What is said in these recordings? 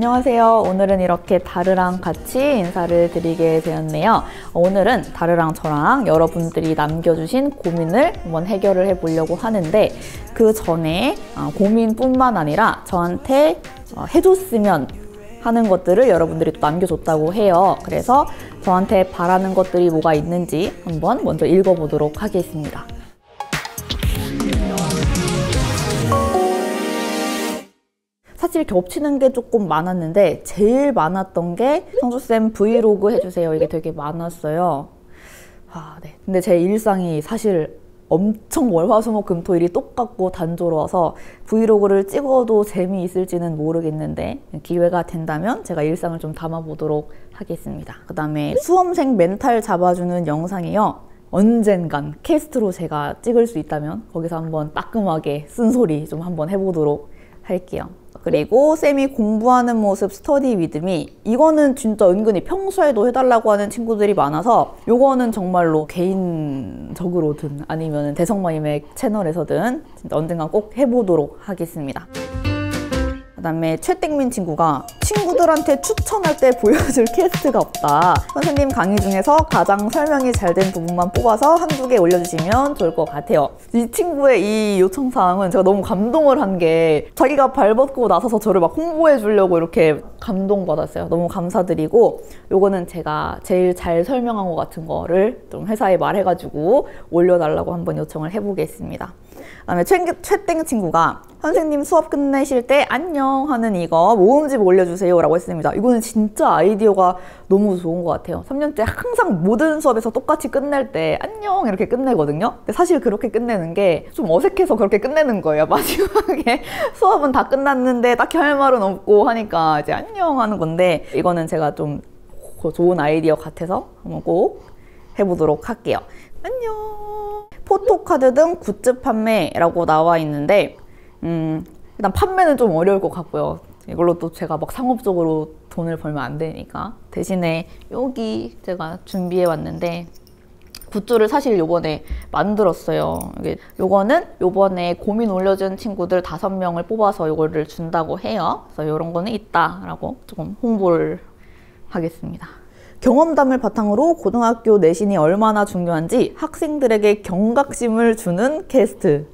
안녕하세요. 오늘은 이렇게 다르랑 같이 인사를 드리게 되었네요. 오늘은 다르랑 저랑 여러분들이 남겨주신 고민을 한번 해결을 해보려고 하는데, 그 전에 고민뿐만 아니라 저한테 해줬으면 하는 것들을 여러분들이 또 남겨줬다고 해요. 그래서 저한테 바라는 것들이 뭐가 있는지 한번 먼저 읽어보도록 하겠습니다. 사실 겹치는 게 조금 많았는데 제일 많았던 게 성주쌤 브이로그 해주세요. 이게 되게 많았어요. 네. 근데 제 일상이 사실 엄청 월화수목금토일이 똑같고 단조로워서 브이로그를 찍어도 재미있을지는 모르겠는데 기회가 된다면 제가 일상을 좀 담아보도록 하겠습니다. 그 다음에 수험생 멘탈 잡아주는 영상이요. 언젠간 캐스트로 제가 찍을 수 있다면 거기서 한번 따끔하게 쓴소리 좀 한번 해보도록 할게요. 그리고 쌤이 공부하는 모습 스터디 위드미, 이거는 진짜 은근히 평소에도 해달라고 하는 친구들이 많아서 요거는 정말로 개인적으로든 아니면 대성모임의 채널에서든 진짜 언젠간 꼭 해보도록 하겠습니다. 그 다음에 최땡민 친구가 친구들한테 추천할 때 보여줄 캐스트가 없다. 선생님 강의 중에서 가장 설명이 잘 된 부분만 뽑아서 한두 개 올려주시면 좋을 것 같아요. 이 친구의 이 요청사항은 제가 너무 감동을 한 게, 자기가 발벗고 나서서 저를 막 홍보해 주려고 이렇게 감동받았어요. 너무 감사드리고, 요거는 제가 제일 잘 설명한 것 같은 거를 좀 회사에 말해가지고 올려달라고 한번 요청을 해보겠습니다. 그 다음에 최땡 친구가 선생님 수업 끝내실 때 안녕 하는 이거 모음집 올려주세요 라고 했습니다. 이거는 진짜 아이디어가 너무 좋은 것 같아요. 3년째 항상 모든 수업에서 똑같이 끝낼 때 안녕 이렇게 끝내거든요. 근데 사실 그렇게 끝내는 게 좀 어색해서 그렇게 끝내는 거예요. 마지막에 수업은 다 끝났는데 딱히 할 말은 없고 하니까 이제 안녕 하는 건데, 이거는 제가 좀 좋은 아이디어 같아서 한번 꼭 해보도록 할게요. 안녕. 포토카드 등 굿즈 판매라고 나와 있는데, 일단 판매는 좀 어려울 것 같고요. 이걸로 또 제가 막 상업적으로 돈을 벌면 안 되니까. 대신에 여기 제가 준비해 왔는데, 굿즈를 사실 요번에 만들었어요. 요거는 요번에 고민 올려준 친구들 5명을 뽑아서 요거를 준다고 해요. 그래서 요런 거는 있다라고 조금 홍보를 하겠습니다. 경험담을 바탕으로 고등학교 내신이 얼마나 중요한지 학생들에게 경각심을 주는 캐스트.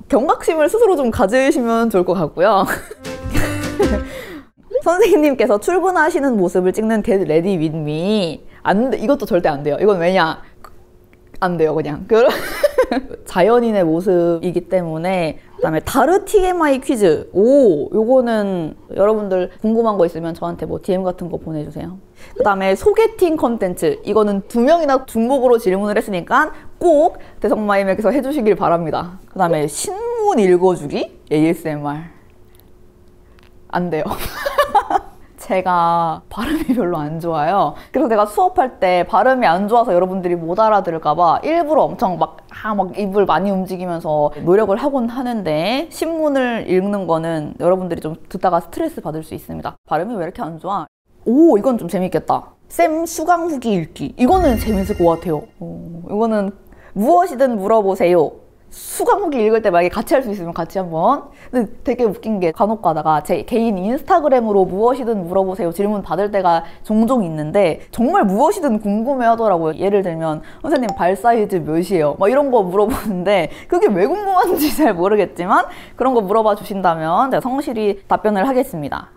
경각심을 스스로 좀 가지시면 좋을 것 같고요. 선생님께서 출근하시는 모습을 찍는 Get Ready With Me. 안 돼, 이것도 절대 안 돼요. 이건 왜냐? 안 돼요, 그냥. 자연인의 모습이기 때문에. 그 다음에 다르 TMI 퀴즈. 요거는 여러분들 궁금한 거 있으면 저한테 뭐 DM 같은 거 보내주세요. 그 다음에 소개팅 컨텐츠. 이거는 2명이나 중복으로 질문을 했으니까 꼭 대성마임에서 해주시길 바랍니다. 그 다음에 신문 읽어주기 ASMR. 안 돼요. 제가 발음이 별로 안 좋아요. 그래서 내가 수업할 때 발음이 안 좋아서 여러분들이 못 알아들을까봐 일부러 엄청 막 입을 많이 움직이면서 노력을 하곤 하는데, 신문을 읽는 거는 여러분들이 좀 듣다가 스트레스 받을 수 있습니다. 발음이 왜 이렇게 안 좋아? 이건 좀 재밌겠다. 쌤 수강 후기 읽기. 이거는 재밌을 것 같아요. 이거는 무엇이든 물어보세요. 수강 후기 읽을 때 만약에 같이 할 수 있으면 같이 한번. 근데 되게 웃긴 게 간혹 가다가 제 개인 인스타그램으로 무엇이든 물어보세요 질문 받을 때가 종종 있는데, 정말 무엇이든 궁금해 하더라고요. 예를 들면 선생님 발 사이즈 몇이에요? 막 이런 거 물어보는데 그게 왜 궁금한지 잘 모르겠지만 그런 거 물어봐 주신다면 제가 성실히 답변을 하겠습니다.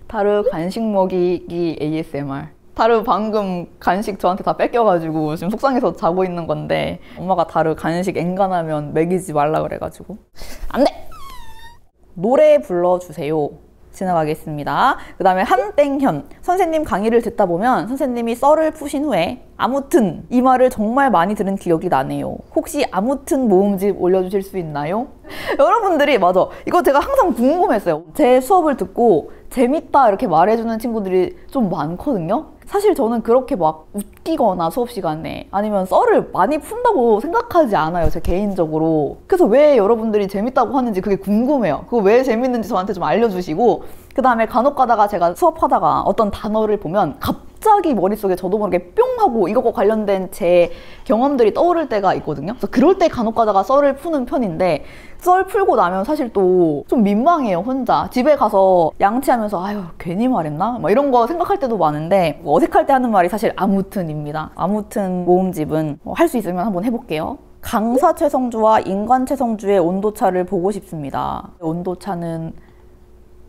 다르 간식 먹이기 ASMR. 다르 방금 간식 저한테 다 뺏겨가지고 지금 속상해서 자고 있는 건데, 엄마가 다르 간식 엔간하면 먹이지 말라 그래가지고 안 돼! 노래 불러주세요. 지나가겠습니다. 그 다음에 한땡현. 선생님 강의를 듣다 보면 선생님이 썰을 푸신 후에 아무튼 이 말을 정말 많이 들은 기억이 나네요. 혹시 아무튼 모음집 올려주실 수 있나요? 여러분들이, 맞아, 이거 제가 항상 궁금했어요. 제 수업을 듣고 재밌다 이렇게 말해주는 친구들이 좀 많거든요. 사실 저는 그렇게 막 웃기거나 수업 시간에 아니면 썰을 많이 푼다고 생각하지 않아요, 제 개인적으로. 그래서 왜 여러분들이 재밌다고 하는지 그게 궁금해요. 그거 왜 재밌는지 저한테 좀 알려주시고, 그 다음에 간혹 가다가 제가 수업하다가 어떤 단어를 보면 갑자기 갑자기 머릿속에 저도 모르게 뿅 하고 이것과 관련된 제 경험들이 떠오를 때가 있거든요. 그래서 그럴 때 간혹 가다가 썰을 푸는 편인데, 썰 풀고 나면 사실 또 좀 민망해요. 혼자 집에 가서 양치하면서 아유 괜히 말했나? 막 이런 거 생각할 때도 많은데, 어색할 때 하는 말이 사실 아무튼입니다. 아무튼 모음집은 할 수 있으면 한번 해볼게요. 강사 최성주와 인간 최성주의 온도차를 보고 싶습니다. 온도차는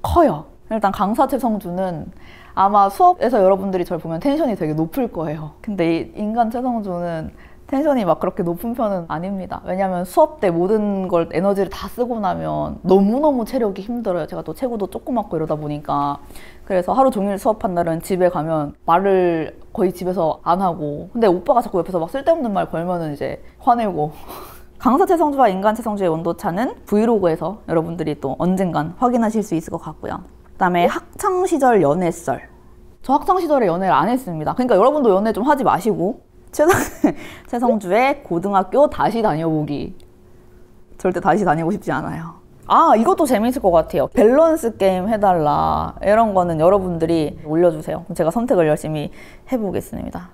커요. 일단 강사 최성주는 아마 수업에서 여러분들이 저를 보면 텐션이 되게 높을 거예요. 근데 이 인간 최성주는 텐션이 막 그렇게 높은 편은 아닙니다. 왜냐면 수업 때 모든 걸 에너지를 다 쓰고 나면 너무너무 체력이 힘들어요. 제가 또 체구도 조그맣고 이러다 보니까. 그래서 하루 종일 수업한 날은 집에 가면 말을 거의 집에서 안 하고, 근데 오빠가 자꾸 옆에서 막 쓸데없는 말 걸면은 이제 화내고. 강사 최성주와 인간 최성주의 온도차는 브이로그에서 여러분들이 또 언젠간 확인하실 수 있을 것 같고요. 그다음에 학창시절 연애썰. 저 학창시절에 연애를 안 했습니다. 그러니까 여러분도 연애 좀 하지 마시고. 최성주의 고등학교 다시 다녀보기. 절대 다시 다니고 싶지 않아요. 아, 이것도 재밌을 것 같아요. 밸런스 게임 해달라. 이런 거는 여러분들이 올려주세요. 제가 선택을 열심히 해보겠습니다.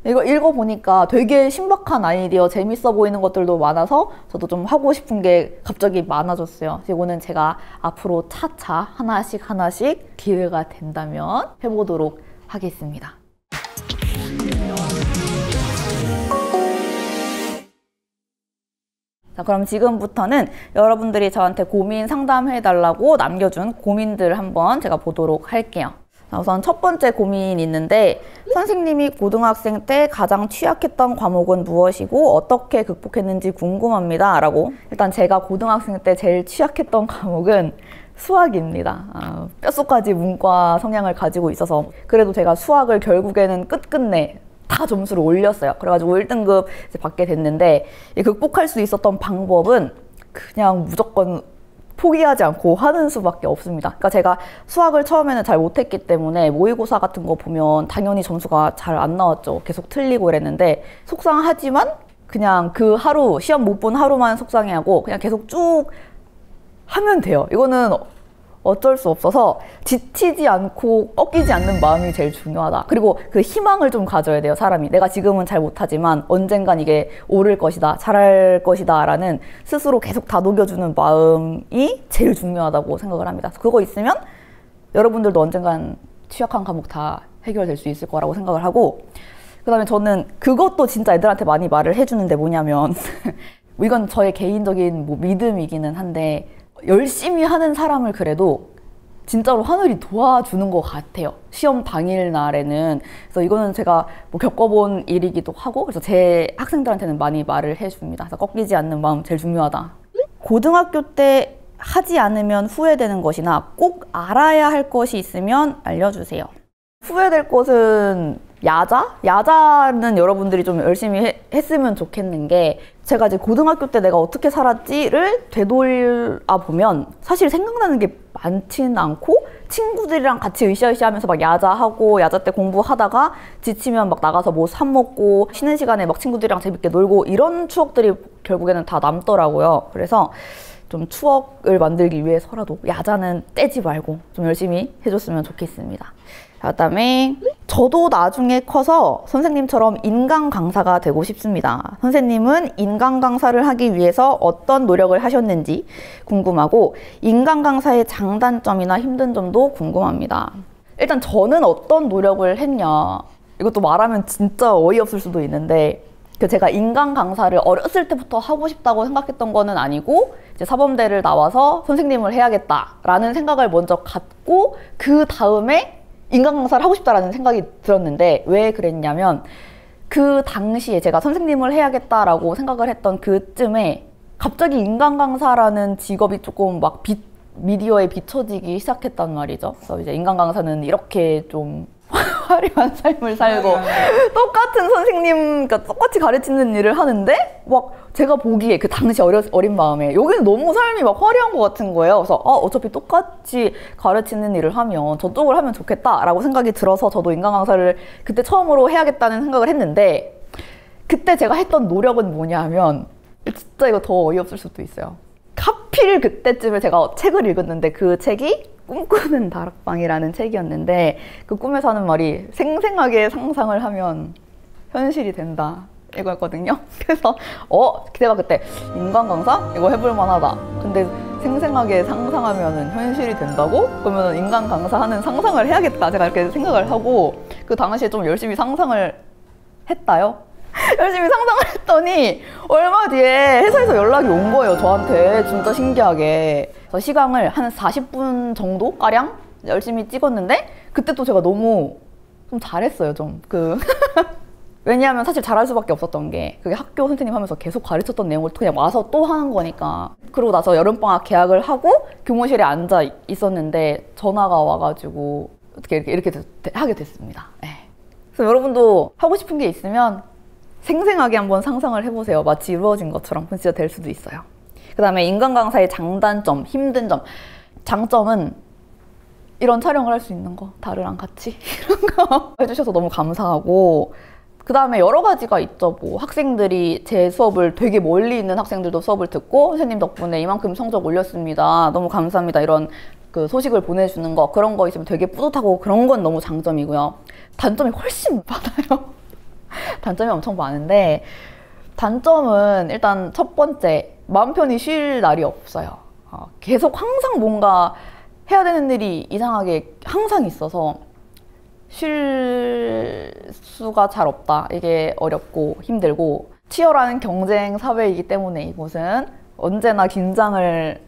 이거 읽어보니까 되게 신박한 아이디어, 재밌어 보이는 것들도 많아서 저도 좀 하고 싶은 게 갑자기 많아졌어요. 이거는 제가 앞으로 차차 하나씩 기회가 된다면 해보도록 하겠습니다. 자, 그럼 지금부터는 여러분들이 저한테 고민 상담해달라고 남겨준 고민들 한번 제가 보도록 할게요. 자, 우선 첫 번째 고민이 있는데, 선생님이 고등학생 때 가장 취약했던 과목은 무엇이고 어떻게 극복했는지 궁금합니다. 라고. 일단 제가 고등학생 때 제일 취약했던 과목은 수학입니다. 뼛속까지 문과 성향을 가지고 있어서, 그래도 제가 수학을 결국에는 끝끝내 다 점수를 올렸어요. 그래가지고 1등급 이제 받게 됐는데, 극복할 수 있었던 방법은 그냥 무조건 포기하지 않고 하는 수밖에 없습니다. 그러니까 제가 수학을 처음에는 잘 못했기 때문에 모의고사 같은 거 보면 당연히 점수가 잘 안 나왔죠. 계속 틀리고 이랬는데, 속상하지만 그냥 그 하루, 시험 못 본 하루만 속상해하고 그냥 계속 쭉 하면 돼요. 이거는 어쩔 수 없어서 지치지 않고 꺾이지 않는 마음이 제일 중요하다. 그리고 그 희망을 좀 가져야 돼요, 사람이. 내가 지금은 잘 못하지만 언젠간 이게 오를 것이다, 잘할 것이다 라는 스스로 계속 다독여주는 마음이 제일 중요하다고 생각을 합니다. 그거 있으면 여러분들도 언젠간 취약한 과목 다 해결될 수 있을 거라고 생각을 하고, 그 다음에 저는 그것도 진짜 애들한테 많이 말을 해주는데 뭐냐면 이건 저의 개인적인 믿음이기는 한데, 열심히 하는 사람을 그래도 진짜로 하늘이 도와주는 것 같아요. 시험 당일 날에는. 그래서 이거는 제가 뭐 겪어본 일이기도 하고, 그래서 제 학생들한테는 많이 말을 해줍니다. 그래서 꺾이지 않는 마음 제일 중요하다. 고등학교 때 하지 않으면 후회되는 것이나 꼭 알아야 할 것이 있으면 알려주세요. 후회될 것은 야자는 여러분들이 좀 열심히 했으면 좋겠는 게, 제가 이제 고등학교 때 내가 어떻게 살았지를 되돌아보면 사실 생각나는 게 많진 않고, 친구들이랑 같이 으쌰으쌰 하면서 막 야자하고, 야자 때 공부하다가 지치면 막 나가서 뭐 사 먹고, 쉬는 시간에 막 친구들이랑 재밌게 놀고, 이런 추억들이 결국에는 다 남더라고요. 그래서 좀 추억을 만들기 위해서라도 야자는 떼지 말고 좀 열심히 해줬으면 좋겠습니다. 그다음에 저도 나중에 커서 선생님처럼 인강 강사가 되고 싶습니다. 선생님은 인강 강사를 하기 위해서 어떤 노력을 하셨는지 궁금하고, 인강 강사의 장단점이나 힘든 점도 궁금합니다. 일단 저는 어떤 노력을 했냐, 이것도 말하면 진짜 어이없을 수도 있는데, 제가 인강 강사를 어렸을 때부터 하고 싶다고 생각했던 거는 아니고, 이제 사범대를 나와서 선생님을 해야겠다라는 생각을 먼저 갖고 그 다음에 인강 강사를 하고 싶다라는 생각이 들었는데, 왜 그랬냐면 그 당시에 제가 선생님을 해야겠다라고 생각을 했던 그쯤에 갑자기 인강 강사라는 직업이 조금 막 미디어에 비춰지기 시작했단 말이죠. 그래서 이제 인강 강사는 이렇게 좀 화려한 삶을 살고 똑같은 선생님, 그러니까 똑같이 가르치는 일을 하는데, 막 제가 보기에 그 당시 어린 마음에 여기는 너무 삶이 막 화려한 것 같은 거예요. 그래서 어차피 똑같이 가르치는 일을 하면 저쪽을 하면 좋겠다라고 생각이 들어서 저도 인강 강사를 그때 처음으로 해야겠다는 생각을 했는데, 그때 제가 했던 노력은 뭐냐면, 진짜 이거 더 어이없을 수도 있어요. 하필 그때쯤에 제가 책을 읽었는데, 그 책이 꿈꾸는 다락방이라는 책이었는데 그 꿈에서 하는 말이 생생하게 상상을 하면 현실이 된다 이거였거든요. 그래서 제가 그때 인간 강사? 이거 해볼 만하다. 근데 생생하게 상상하면 현실이 된다고? 그러면 인간 강사 하는 상상을 해야겠다. 제가 이렇게 생각을 하고 그 당시에 좀 열심히 상상을 했다요. 열심히 상상을 했더니 얼마 뒤에 회사에서 연락이 온 거예요. 저한테 진짜 신기하게. 그래서 시간을 한 40분 정도 가량 열심히 찍었는데 그때 또 제가 너무 좀 잘했어요. 왜냐하면 사실 잘할 수밖에 없었던 게 그게 학교 선생님 하면서 계속 가르쳤던 내용을 그냥 와서 또 하는 거니까. 그러고 나서 여름방학 개학을 하고 교무실에 앉아 있었는데 전화가 와가지고 어떻게 이렇게 하게 됐습니다. 네. 그래서 여러분도 하고 싶은 게 있으면 생생하게 한번 상상을 해보세요. 마치 이루어진 것처럼. 진짜 될 수도 있어요. 그 다음에 인간 강사의 장단점, 힘든 점. 장점은 이런 촬영을 할 수 있는 거. 다르랑 같이 이런 거 해주셔서 너무 감사하고, 그 다음에 여러 가지가 있죠. 뭐 학생들이 제 수업을 되게 멀리 있는 학생들도 수업을 듣고 선생님 덕분에 이만큼 성적 올렸습니다. 너무 감사합니다. 이런 그 소식을 보내주는 거, 그런 거 있으면 되게 뿌듯하고 그런 건 너무 장점이고요. 단점이 훨씬 많아요. 단점이 엄청 많은데 단점은 일단 첫 번째, 마음 편히 쉴 날이 없어요. 계속 항상 뭔가 해야 되는 일이 이상하게 항상 있어서 쉴 수가 잘 없다. 이게 어렵고 힘들고, 치열한 경쟁 사회이기 때문에 이곳은 언제나 긴장을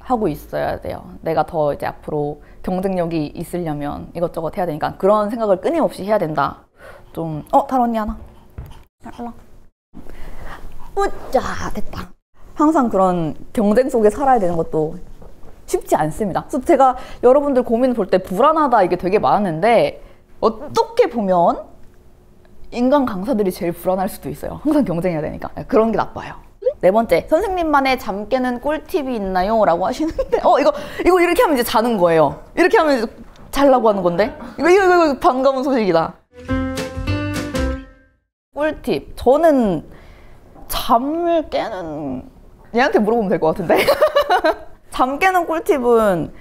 하고 있어야 돼요. 내가 더 이제 앞으로 경쟁력이 있으려면 이것저것 해야 되니까 그런 생각을 끊임없이 해야 된다. 좀 다른 언니 하나. 우짜 됐다. 항상 그런 경쟁 속에 살아야 되는 것도 쉽지 않습니다. 그래서 제가 여러분들 고민 볼 때 불안하다 이게 되게 많았는데 어떻게 보면 인간 강사들이 제일 불안할 수도 있어요. 항상 경쟁해야 되니까. 그런 게 나빠요. 네 번째, 선생님만의 잠 깨는 꿀팁이 있나요? 라고 하시는데 이거 이렇게 하면 이제 자는 거예요. 이렇게 하면 이제 자려고 하는 건데 이거 반가운 소식이다. 꿀팁. 저는 잠을 깨는, 얘한테 물어보면 될 것 같은데. 잠 깨는 꿀팁은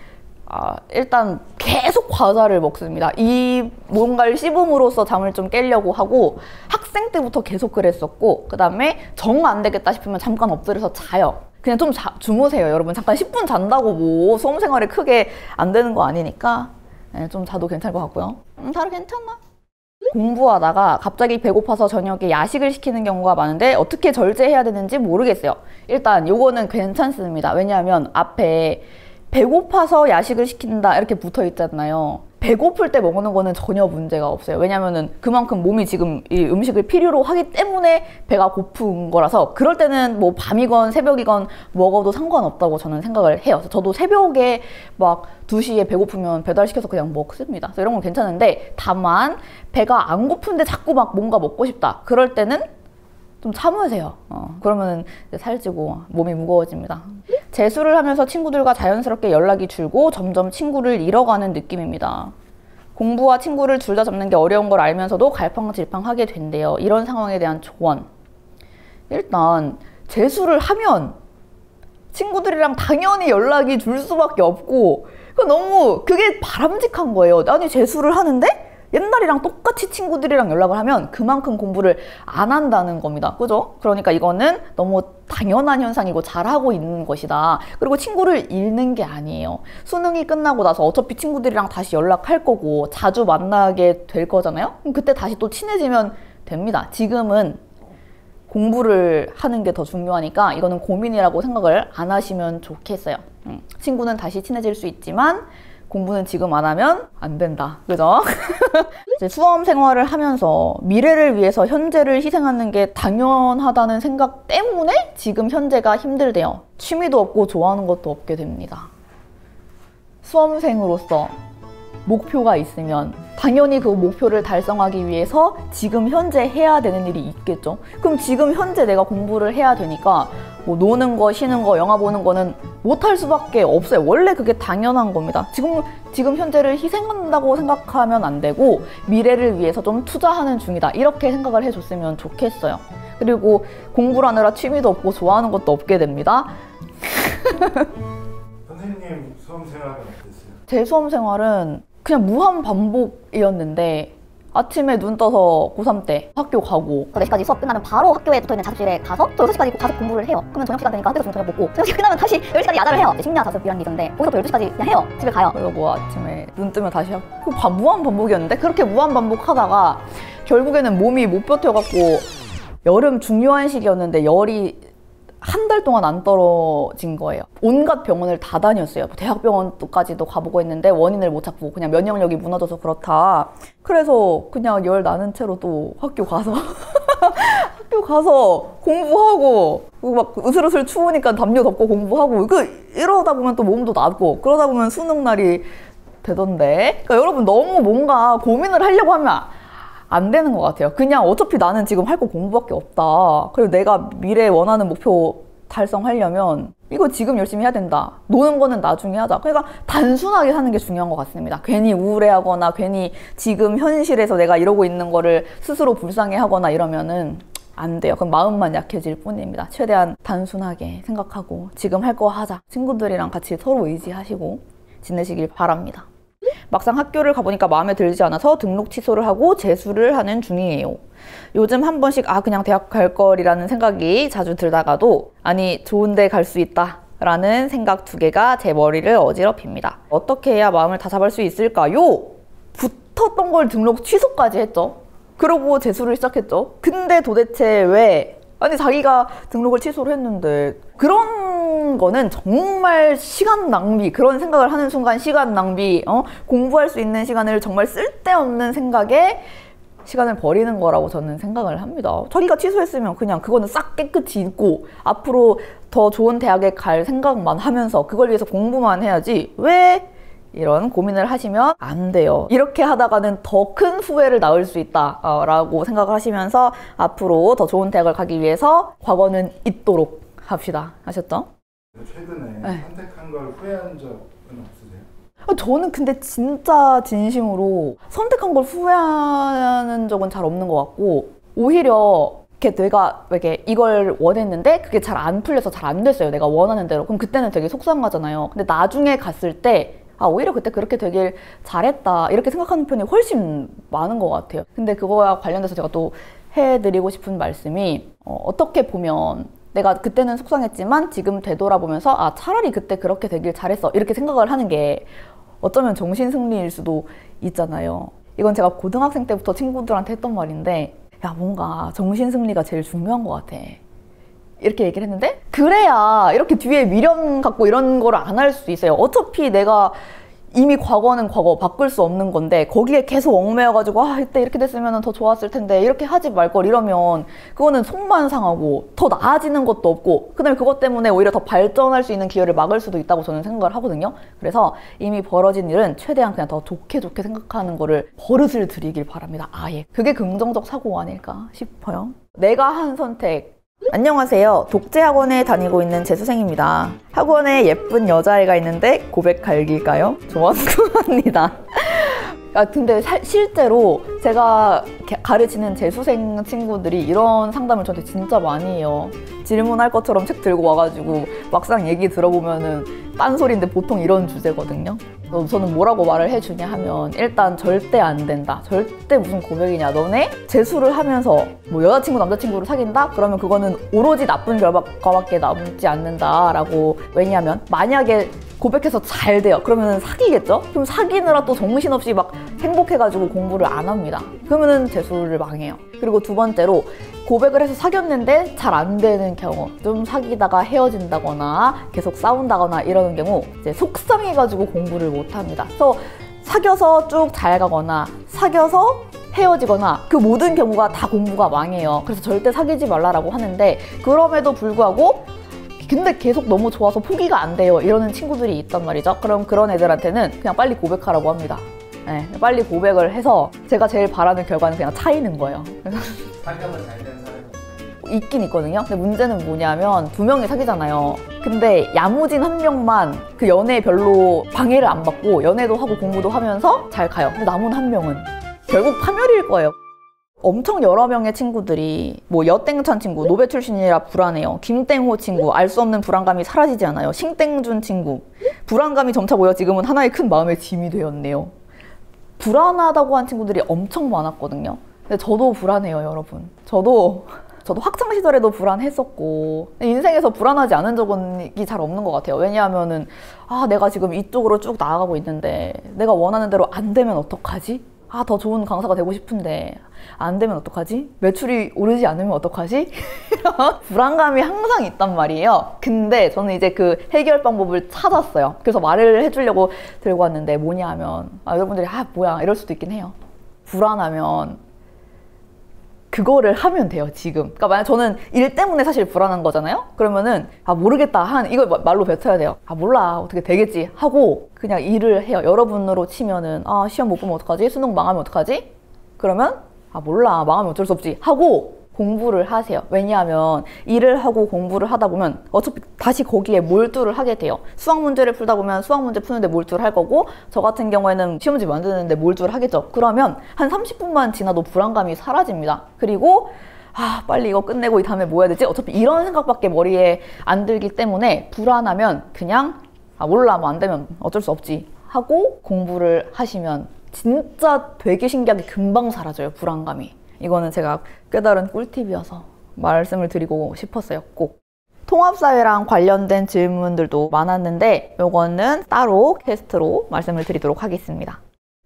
일단 계속 과자를 먹습니다. 이 뭔가를 씹음으로써 잠을 좀 깨려고 하고, 학생 때부터 계속 그랬었고, 그 다음에 정 안 되겠다 싶으면 잠깐 엎드려서 자요. 그냥 좀 주무세요. 여러분 잠깐 10분 잔다고 뭐 수험 생활에 크게 안 되는 거 아니니까 좀 자도 괜찮을 것 같고요. 다들 괜찮나? 공부하다가 갑자기 배고파서 저녁에 야식을 시키는 경우가 많은데 어떻게 절제해야 되는지 모르겠어요. 일단 요거는 괜찮습니다. 왜냐하면 앞에 배고파서 야식을 시킨다 이렇게 붙어 있잖아요. 배고플 때 먹는 거는 전혀 문제가 없어요. 왜냐면은 그만큼 몸이 지금 이 음식을 필요로 하기 때문에 배가 고픈 거라서, 그럴 때는 뭐 밤이건 새벽이건 먹어도 상관없다고 저는 생각을 해요. 저도 새벽에 막 2시에 배고프면 배달시켜서 그냥 먹습니다. 그래서 이런 건 괜찮은데, 다만 배가 안 고픈데 자꾸 막 뭔가 먹고 싶다. 그럴 때는 좀 참으세요. 그러면 살찌고 몸이 무거워집니다. 재수를 하면서 친구들과 자연스럽게 연락이 줄고 점점 친구를 잃어가는 느낌입니다. 공부와 친구를 둘 다 잡는 게 어려운 걸 알면서도 갈팡질팡하게 된대요. 이런 상황에 대한 조언. 일단 재수를 하면 친구들이랑 당연히 연락이 줄 수밖에 없고, 너무 그게 바람직한 거예요. 아니 재수를 하는데 옛날이랑 똑같이 친구들이랑 연락을 하면 그만큼 공부를 안 한다는 겁니다. 그죠? 그러니까 이거는 너무 당연한 현상이고 잘하고 있는 것이다. 그리고 친구를 잃는 게 아니에요. 수능이 끝나고 나서 어차피 친구들이랑 다시 연락할 거고 자주 만나게 될 거잖아요? 그럼 그때 다시 또 친해지면 됩니다. 지금은 공부를 하는 게 더 중요하니까 이거는 고민이라고 생각을 안 하시면 좋겠어요. 친구는 다시 친해질 수 있지만 공부는 지금 안 하면 안 된다. 그죠? 이제 수험 생활을 하면서 미래를 위해서 현재를 희생하는 게 당연하다는 생각 때문에 지금 현재가 힘들대요. 취미도 없고 좋아하는 것도 없게 됩니다. 수험생으로서 목표가 있으면 당연히 그 목표를 달성하기 위해서 지금 현재 해야 되는 일이 있겠죠. 그럼 지금 현재 내가 공부를 해야 되니까 뭐 노는 거, 쉬는 거, 영화 보는 거는 못할 수밖에 없어요. 원래 그게 당연한 겁니다. 지금 현재를 희생한다고 생각하면 안 되고 미래를 위해서 좀 투자하는 중이다. 이렇게 생각을 해줬으면 좋겠어요. 그리고 공부를 하느라 취미도 없고 좋아하는 것도 없게 됩니다. 선생님 수험 생활은 어땠어요? 제 수험 생활은 그냥 무한 반복이었는데 아침에 눈 떠서 고3 때 학교 가고 4시까지 수업 끝나면 바로 학교에 붙어있는 자습실에 가서 또 6시까지 가서 공부를 해요. 그러면 저녁 시간 되니까 학교에서 저녁 먹고 6시 끝나면 다시 10시까지 야자를 해요. 심야 자습이라는 게 있는데 거기서 또 12시까지 그냥 해요. 집에 가요. 그리고 아침에 눈 뜨면 다시 하고 무한 반복이었는데 그렇게 무한 반복하다가 결국에는 몸이 못 버텨갖고 여름 중요한 시기였는데 열이 한 달 동안 안 떨어진 거예요. 온갖 병원을 다 다녔어요. 대학병원까지도 가보고 했는데 원인을 못 찾고 그냥 면역력이 무너져서 그렇다. 그래서 그냥 열 나는 채로 또 학교 가서 학교 가서 공부하고 막 으슬으슬 추우니까 담요 덮고 공부하고 이러다 보면 또 몸도 나고 그러다 보면 수능 날이 되던데. 그러니까 여러분 너무 뭔가 고민을 하려고 하면 안 되는 것 같아요. 그냥 어차피 나는 지금 할 거 공부밖에 없다. 그리고 내가 미래에 원하는 목표 달성하려면 이거 지금 열심히 해야 된다. 노는 거는 나중에 하자. 그러니까 단순하게 사는 게 중요한 것 같습니다. 괜히 우울해하거나 괜히 지금 현실에서 내가 이러고 있는 거를 스스로 불쌍해하거나 이러면은 안 돼요. 그럼 마음만 약해질 뿐입니다. 최대한 단순하게 생각하고 지금 할 거 하자. 친구들이랑 같이 서로 의지하시고 지내시길 바랍니다. 막상 학교를 가보니까 마음에 들지 않아서 등록 취소를 하고 재수를 하는 중이에요. 요즘 한 번씩 그냥 대학 갈 걸이라는 생각이 자주 들다가도 아니 좋은 데 갈 수 있다 라는 생각 두 개가 제 머리를 어지럽힙니다. 어떻게 해야 마음을 다잡을 수 있을까요? 붙었던 걸 등록 취소까지 했죠. 그러고 재수를 시작했죠. 근데 도대체 왜? 아니 자기가 등록을 취소를 했는데 그런 거는 정말 시간 낭비, 그런 생각을 하는 순간 시간 낭비, 공부할 수 있는 시간을 정말 쓸데없는 생각에 시간을 버리는 거라고 저는 생각을 합니다. 자기가 취소했으면 그냥 그거는 싹 깨끗이 잊고 앞으로 더 좋은 대학에 갈 생각만 하면서 그걸 위해서 공부만 해야지 왜 이런 고민을 하시면 안 돼요. 이렇게 하다가는 더 큰 후회를 낳을 수 있다 라고 생각을 하시면서 앞으로 더 좋은 대학을 가기 위해서 과거는 잊도록 합시다. 아셨죠? 최근에 선택한 걸 후회한 적은 없으세요? 저는 근데 진짜 진심으로 선택한 걸 후회하는 적은 잘 없는 것 같고 오히려 내가 이렇게 이걸 원했는데 그게 잘 안 풀려서 잘 안 됐어요. 내가 원하는 대로. 그럼 그때는 되게 속상하잖아요. 근데 나중에 갔을 때 오히려 그때 그렇게 되길 잘했다 이렇게 생각하는 편이 훨씬 많은 것 같아요. 근데 그거와 관련돼서 제가 또 해드리고 싶은 말씀이 어떻게 보면 내가 그때는 속상했지만 지금 되돌아보면서 차라리 그때 그렇게 되길 잘했어 이렇게 생각을 하는 게 어쩌면 정신승리일 수도 있잖아요. 이건 제가 고등학생 때부터 친구들한테 했던 말인데 야 뭔가 정신승리가 제일 중요한 것 같아 이렇게 얘기를 했는데 그래야 이렇게 뒤에 미련 갖고 이런 거를 안 할 수 있어요. 어차피 내가 이미 과거는 과거 바꿀 수 없는 건데 거기에 계속 얽매여가지고 이때 이렇게 됐으면 더 좋았을 텐데 이렇게 하지 말걸 이러면 그거는 속만 상하고 더 나아지는 것도 없고 그 다음에 그것 때문에 오히려 더 발전할 수 있는 기회를 막을 수도 있다고 저는 생각을 하거든요. 그래서 이미 벌어진 일은 최대한 그냥 더 좋게 생각하는 거를 버릇을 들이길 바랍니다. 아예 그게 긍정적 사고가 아닐까 싶어요. 내가 한 선택. 안녕하세요. 독재학원에 다니고 있는 재수생입니다. 학원에 예쁜 여자애가 있는데 고백 갈길까요? 조언 구합니다. 근데 실제로 제가 가르치는 재수생 친구들이 이런 상담을 저한테 진짜 많이 해요. 질문할 것처럼 책 들고 와가지고 막상 얘기 들어보면은 딴소리인데 보통 이런 주제거든요. 저는 뭐라고 말을 해주냐 하면 일단 절대 안 된다. 절대 무슨 고백이냐. 너네 재수를 하면서 뭐 여자친구 남자친구를 사귄다? 그러면 그거는 오로지 나쁜 결과밖에 남지 않는다 라고. 왜냐하면 만약에 고백해서 잘 돼요. 그러면 사귀겠죠? 그럼 사귀느라 또 정신없이 막 행복해가지고 공부를 안 합니다. 그러면은 재수를 망해요. 그리고 두 번째로 고백을 해서 사귀었는데 잘 안 되는 경우, 좀 사귀다가 헤어진다거나 계속 싸운다거나 이러는 경우 이제 속상해가지고 공부를 못 합니다. 그래서 사귀어서 쭉 잘 가거나 사귀어서 헤어지거나 그 모든 경우가 다 공부가 망해요. 그래서 절대 사귀지 말라라고 하는데 그럼에도 불구하고 근데 계속 너무 좋아서 포기가 안 돼요 이러는 친구들이 있단 말이죠. 그럼 그런 애들한테는 그냥 빨리 고백하라고 합니다. 네, 빨리 고백을 해서 제가 제일 바라는 결과는 그냥 차이는 거예요. 사귀어서 잘 된 사람이 있긴 있거든요. 근데 문제는 뭐냐면 두 명이 사귀잖아요. 근데 야무진 한 명만 그 연애에 별로 방해를 안 받고 연애도 하고 공부도 하면서 잘 가요. 근데 남은 한 명은 결국 파멸일 거예요. 엄청 여러 명의 친구들이 뭐 여땡찬 친구, 노베 출신이라 불안해요. 김땡호 친구, 알 수 없는 불안감이 사라지지 않아요. 싱땡준 친구, 불안감이 점차 모여 지금은 하나의 큰 마음의 짐이 되었네요. 불안하다고 한 친구들이 엄청 많았거든요. 근데 저도 불안해요, 여러분. 저도 학창 시절에도 불안했었고 인생에서 불안하지 않은 적은 잘 없는 것 같아요. 왜냐하면은 내가 지금 이쪽으로 쭉 나아가고 있는데 내가 원하는 대로 안 되면 어떡하지? 더 좋은 강사가 되고 싶은데 안 되면 어떡하지? 매출이 오르지 않으면 어떡하지? 불안감이 항상 있단 말이에요. 근데 저는 이제 그 해결 방법을 찾았어요. 그래서 말을 해주려고 들고 왔는데 뭐냐 하면 여러분들이 뭐야 이럴 수도 있긴 해요. 불안하면 그거를 하면 돼요, 지금. 그러니까 만약 저는 일 때문에 사실 불안한 거잖아요? 그러면은 모르겠다 이걸 말로 뱉어야 돼요. 몰라 어떻게 되겠지 하고 그냥 일을 해요. 여러분으로 치면은 시험 못 보면 어떡하지? 수능 망하면 어떡하지? 그러면 몰라 망하면 어쩔 수 없지 하고 공부를 하세요. 왜냐하면 일을 하고 공부를 하다 보면 어차피 다시 거기에 몰두를 하게 돼요. 수학 문제를 풀다 보면 수학 문제 푸는데 몰두를 할 거고 저 같은 경우에는 시험 문제 만드는데 몰두를 하겠죠. 그러면 한 30분만 지나도 불안감이 사라집니다. 그리고 빨리 이거 끝내고 이 다음에 뭐 해야 되지? 어차피 이런 생각밖에 머리에 안 들기 때문에 불안하면 그냥 몰라 뭐 안 되면 어쩔 수 없지 하고 공부를 하시면 진짜 되게 신기하게 금방 사라져요, 불안감이. 이거는 제가 깨달은 꿀팁이어서 말씀을 드리고 싶었어요, 꼭. 통합사회랑 관련된 질문들도 많았는데 이거는 따로 캐스트로 말씀을 드리도록 하겠습니다.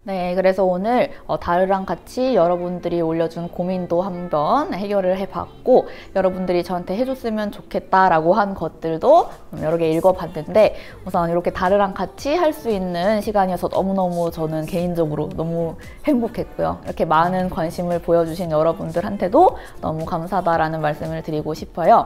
네, 그래서 오늘 다르랑 같이 여러분들이 올려준 고민도 한번 해결을 해봤고 여러분들이 저한테 해줬으면 좋겠다라고 한 것들도 여러 개 읽어봤는데 우선 이렇게 다르랑 같이 할 수 있는 시간이어서 너무너무 저는 개인적으로 너무 행복했고요. 이렇게 많은 관심을 보여주신 여러분들한테도 너무 감사하다라는 말씀을 드리고 싶어요.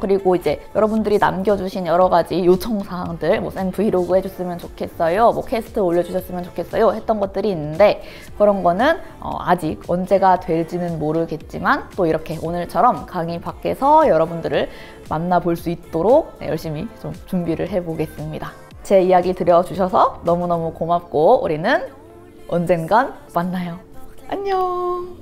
그리고 이제 여러분들이 남겨주신 여러 가지 요청사항들, 쌤 브이로그 해줬으면 좋겠어요, 캐스트 올려주셨으면 좋겠어요 했던 것들이 있는데 그런 거는 아직 언제가 될지는 모르겠지만 또 이렇게 오늘처럼 강의 밖에서 여러분들을 만나볼 수 있도록 열심히 좀 준비를 해보겠습니다. 제 이야기 들려주셔서 너무너무 고맙고 우리는 언젠간 만나요. 안녕.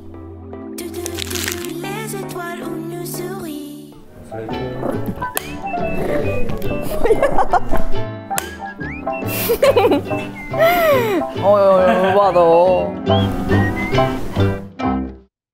열받아.